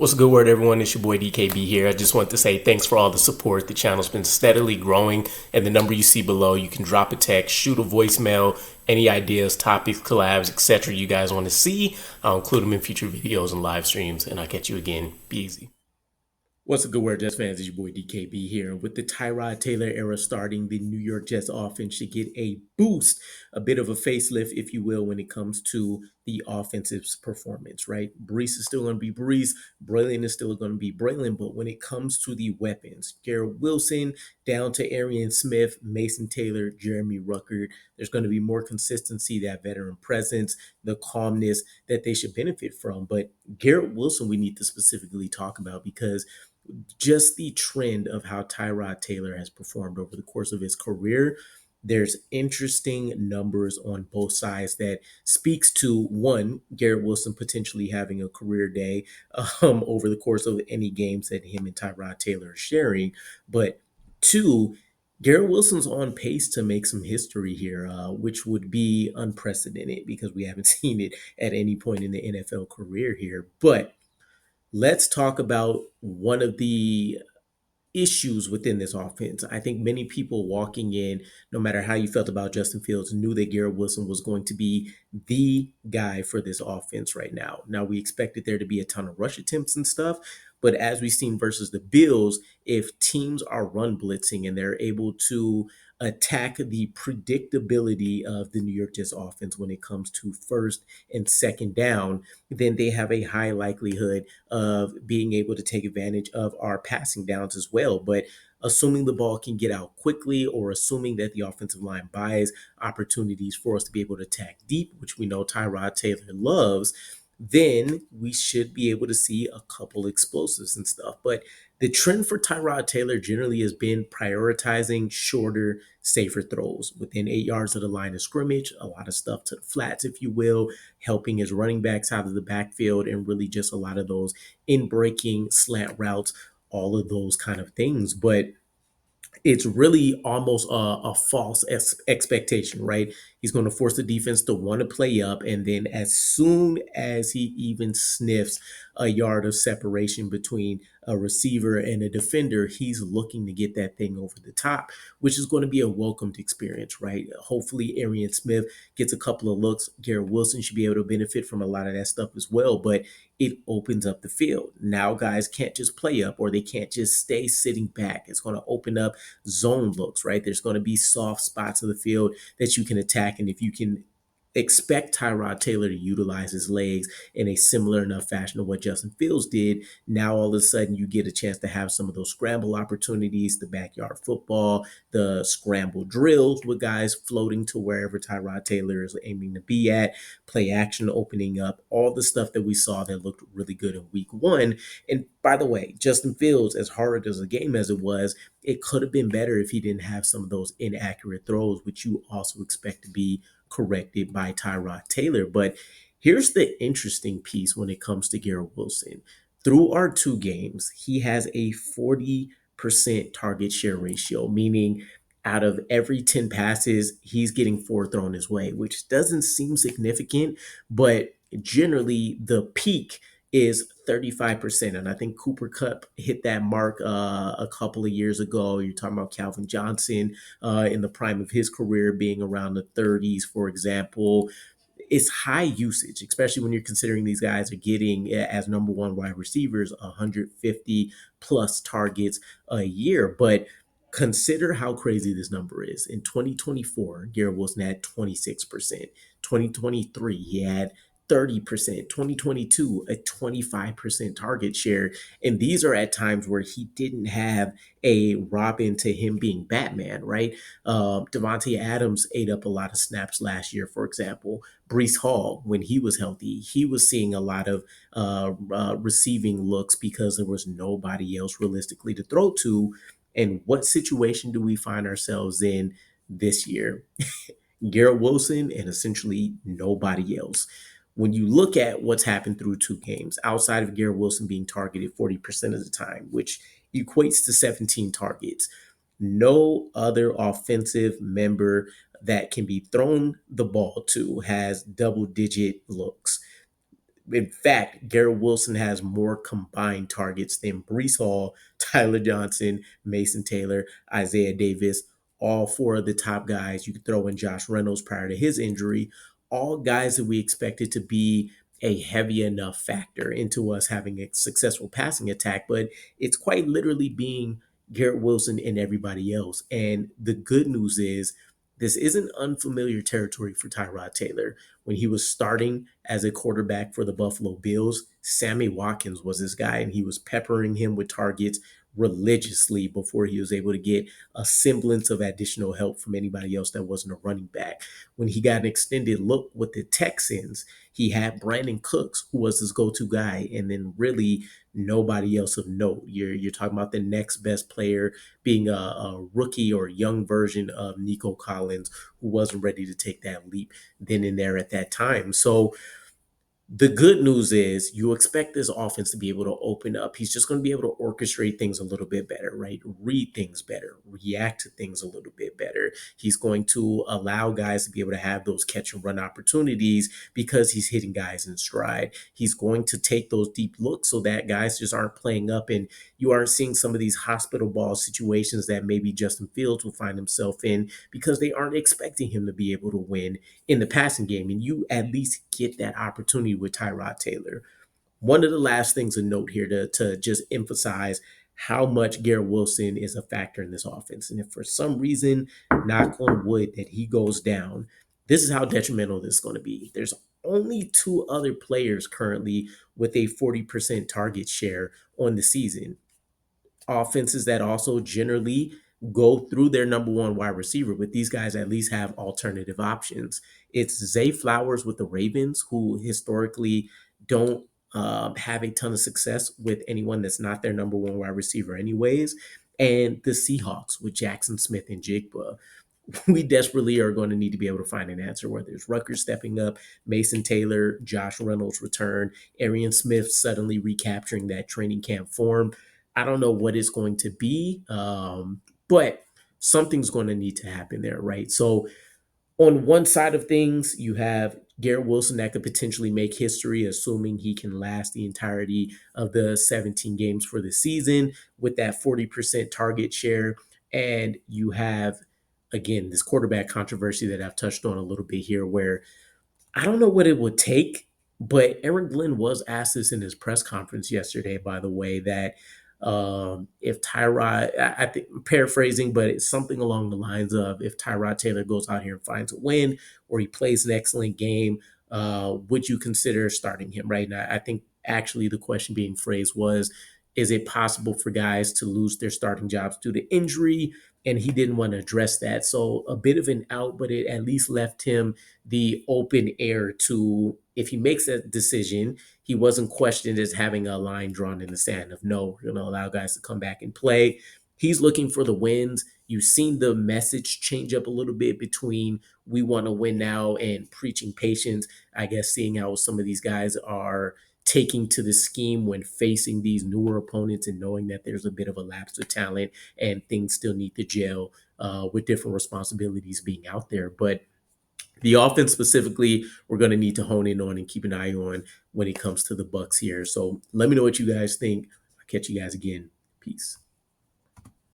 What's a good word, everyone? It's your boy DKB here. I just want to say thanks for all the support. The channel's been steadily growing, and the number you see below, you can drop a text, shoot a voicemail, any ideas, topics, collabs, etc. you guys want to see. I'll include them in future videos and live streams, and I'll catch you again. Be easy. What's a good word, Jets fans? It's your boy DKB here. With the Tyrod Taylor era starting, the New York Jets offense should get a boost, a bit of a facelift, if you will, when it comes to the offensive performance, right? Brees is still going to be Brees. Braylon is still going to be Braylon. But when it comes to the weapons, Garrett Wilson down to Arian Smith, Mason Taylor, Jeremy Ruckert, there's going to be more consistency, that veteran presence, the calmness that they should benefit from. But Garrett Wilson, we need to specifically talk about because just the trend of how Tyrod Taylor has performed over the course of his career, there's interesting numbers on both sides that speaks to one, Garrett Wilson potentially having a career day over the course of any games that him and Tyrod Taylor are sharing, but two, Garrett Wilson's on pace to make some history here, which would be unprecedented because we haven't seen it at any point in the NFL career here. But let's talk about one of the issues within this offense. I think many people walking in, no matter how you felt about Justin Fields, knew that Garrett Wilson was going to be the guy for this offense right now. Now, we expected there to be a ton of rush attempts and stuff, but as we've seen versus the Bills, if teams are run blitzing and they're able to attack the predictability of the New York Jets offense when it comes to first and second down, then they have a high likelihood of being able to take advantage of our passing downs as well. But assuming the ball can get out quickly, or assuming that the offensive line buys opportunities for us to be able to attack deep, which we know Tyrod Taylor loves, then we should be able to see a couple explosives and stuff. But the trend for Tyrod Taylor generally has been prioritizing shorter, safer throws within 8 yards of the line of scrimmage, a lot of stuff to the flats, if you will, helping his running backs out of the backfield, and really just a lot of those in breaking slant routes, all of those kind of things. But it's really almost a false expectation, right? He's going to force the defense to want to play up. And then as soon as he even sniffs a yard of separation between a receiver and a defender, he's looking to get that thing over the top, which is going to be a welcomed experience, right? Hopefully, Arian Smith gets a couple of looks. Garrett Wilson should be able to benefit from a lot of that stuff as well. But it opens up the field. Now guys can't just play up, or they can't just stay sitting back. It's going to open up zone looks, right? There's going to be soft spots of the field that you can attack. And if you can expect Tyrod Taylor to utilize his legs in a similar enough fashion to what Justin Fields did, now all of a sudden you get a chance to have some of those scramble opportunities, the backyard football, the scramble drills with guys floating to wherever Tyrod Taylor is aiming to be at, play action opening up, all the stuff that we saw that looked really good in week one. And by the way, Justin Fields, as hard as a game as it was, it could have been better if he didn't have some of those inaccurate throws, which you also expect to be corrected by Tyrod Taylor. But here's the interesting piece when it comes to Garrett Wilson. Through our two games, he has a 40% target share ratio, meaning out of every 10 passes, he's getting four thrown his way, which doesn't seem significant, but generally the peak is 35%. And I think Cooper Kupp hit that mark a couple of years ago. You're talking about Calvin Johnson in the prime of his career being around the 30s, for example. It's high usage, especially when you're considering these guys are getting, as number one wide receivers, 150 plus targets a year. But consider how crazy this number is. In 2024, Garrett Wilson had 26%. 2023, he had 30%, 2022, a 25% target share. And these are at times where he didn't have a Robin to him being Batman, right? Devontae Adams ate up a lot of snaps last year, for example. Brees Hall, when he was healthy, he was seeing a lot of receiving looks because there was nobody else realistically to throw to. And what situation do we find ourselves in this year? Garrett Wilson and essentially nobody else. When you look at what's happened through two games, outside of Garrett Wilson being targeted 40% of the time, which equates to 17 targets, no other offensive member that can be thrown the ball to has double digit looks. In fact, Garrett Wilson has more combined targets than Brees Hall, Tyler Johnson, Mason Taylor, Isaiah Davis, all four of the top guys. You could throw in Josh Reynolds prior to his injury, all guys that we expected to be a heavy enough factor into us having a successful passing attack, but it's quite literally being Garrett Wilson and everybody else. And the good news is this isn't unfamiliar territory for Tyrod Taylor. When he was starting as a quarterback for the Buffalo Bills, Sammy Watkins was his guy, and he was peppering him with targets religiously before he was able to get a semblance of additional help from anybody else that wasn't a running back. When he got an extended look with the Texans, he had Brandon Cooks, who was his go-to guy, and then really nobody else of note. You're talking about the next best player being a rookie or young version of Nico Collins, who wasn't ready to take that leap then and there at that time. So the good news is you expect this offense to be able to open up. He's just going to be able to orchestrate things a little bit better, right? Read things better, react to things a little bit better. He's going to allow guys to be able to have those catch and run opportunities because he's hitting guys in stride. He's going to take those deep looks so that guys just aren't playing up and you aren't seeing some of these hospital ball situations that maybe Justin Fields will find himself in because they aren't expecting him to be able to win in the passing game. And you at least get that opportunity with Tyrod Taylor. One of the last things to note here to just emphasize how much Garrett Wilson is a factor in this offense. And if for some reason, knock on wood, that he goes down, this is how detrimental this is going to be. There's only two other players currently with a 40% target share on the season, offenses that also generally go through their number one wide receiver, but these guys at least have alternative options. It's Zay Flowers with the Ravens, who historically don't have a ton of success with anyone that's not their number one wide receiver, anyways. And the Seahawks with Jackson Smith and Jigba. We desperately are going to need to be able to find an answer, whether it's Rutgers stepping up, Mason Taylor, Josh Reynolds return, Arian Smith suddenly recapturing that training camp form. I don't know what it's going to be, but something's going to need to happen there, right? So on one side of things, you have Garrett Wilson that could potentially make history, assuming he can last the entirety of the 17 games for the season with that 40% target share. And you have, again, this quarterback controversy that I've touched on a little bit here, where I don't know what it would take, but Aaron Glenn was asked this in his press conference yesterday, by the way, that if Tyrod, I think I'm paraphrasing, but it's something along the lines of if Tyrod Taylor goes out here and finds a win or he plays an excellent game, would you consider starting him right now? I think actually the question being phrased was, is it possible for guys to lose their starting jobs due to injury? And he didn't want to address that. So a bit of an out, but it at least left him the open air to, if he makes that decision, he wasn't questioned as having a line drawn in the sand of no, we're going to allow guys to come back and play. He's looking for the wins. You've seen the message change up a little bit between we want to win now and preaching patience. I guess seeing how some of these guys are taking to the scheme when facing these newer opponents and knowing that there's a bit of a lapse of talent and things still need to gel with different responsibilities being out there. But the offense specifically, we're going to need to hone in on and keep an eye on when it comes to the Bucks here. So let me know what you guys think. I'll catch you guys again. Peace.